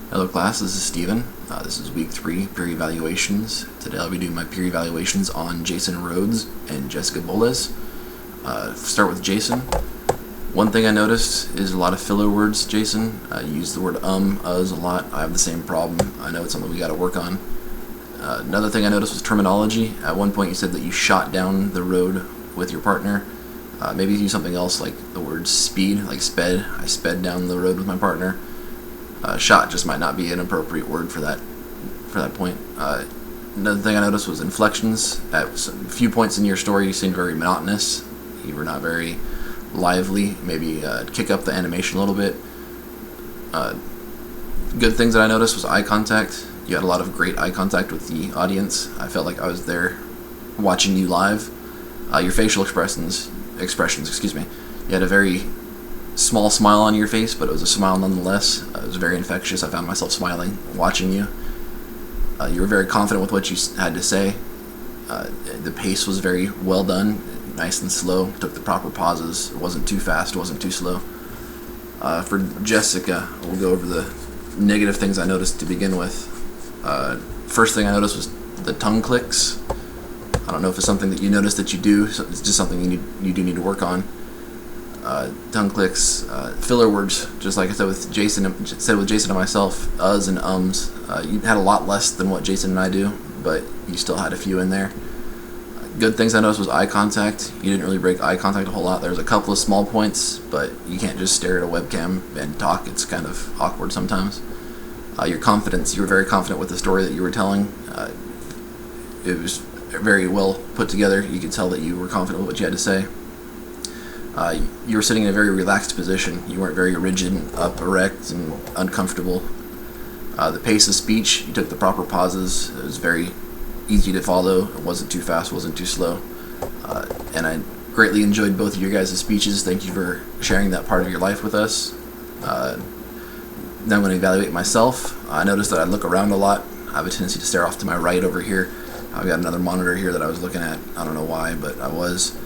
Hello class, this is Steven. This is week 3, peer evaluations. Today I'll be doing my peer evaluations on Jason Rhodes and Jessica Boles. Start with Jason. One thing I noticed is a lot of filler words, Jason. You use the word us a lot. I have the same problem. I know it's something we gotta work on. Another thing I noticed was terminology. At one point you said that you shot down the road with your partner. Maybe use something else like the word speed, like sped. I sped down the road with my partner. Shot just might not be an appropriate word for that point. Another thing I noticed was inflections. At a few points in your story, you seemed very monotonous. You were not very lively. Maybe kick up the animation a little bit. Good things that I noticed was eye contact. You had a lot of great eye contact with the audience. I felt like I was there watching you live. Your facial expressions, You had a very small smile on your face, but it was a smile nonetheless. It was very infectious. I found myself smiling watching you. You were very confident with what you had to say. The pace was very well done, nice and slow. Took the proper pauses. It wasn't too fast, it wasn't too slow. For Jessica, we'll go over the negative things I noticed to begin with. First thing I noticed was the tongue clicks. I don't know if it's something that you noticed that you do. It's just something you do need to work on. Tongue clicks, filler words, just like I said with Jason and myself, us and ums. You had a lot less than what Jason and I do, but you still had a few in there. Good things I noticed was eye contact. You didn't really break eye contact a whole lot. There was a couple of small points, but you can't just stare at a webcam and talk. It's kind of awkward sometimes. Your confidence, you were very confident with the story that you were telling. It was very well put together. You could tell that you were confident with what you had to say. You were sitting in a very relaxed position. You weren't very rigid, up, erect, and uncomfortable. The pace of speech, you took the proper pauses. It was very easy to follow. It wasn't too fast, wasn't too slow. And I greatly enjoyed both of your guys' speeches. Thank you for sharing that part of your life with us. Now I'm going to evaluate myself. I noticed that I look around a lot. I have a tendency to stare off to my right over here. I've got another monitor here that I was looking at. I don't know why, but I was.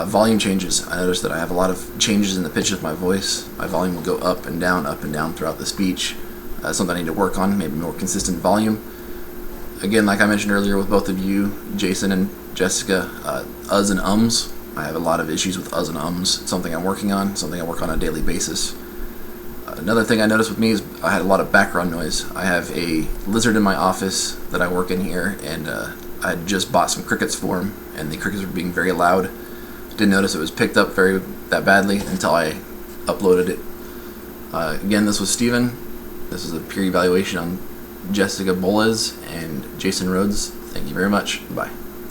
Volume changes. I noticed that I have a lot of changes in the pitch of my voice. My volume will go up and down throughout the speech. Something I need to work on, maybe more consistent volume. Again, like I mentioned earlier with both of you, Jason and Jessica, us and ums. I have a lot of issues with us and ums. It's something I'm working on, something I work on a daily basis. Another thing I noticed with me is I had a lot of background noise. I have a lizard in my office that I work in here, and I had just bought some crickets for him, and the crickets were being very loud. Didn't notice it was picked up that badly until I uploaded it. Again, this was Steven. This is a peer evaluation on Jessica Boles and Jason Rhodes. Thank you very much. Bye.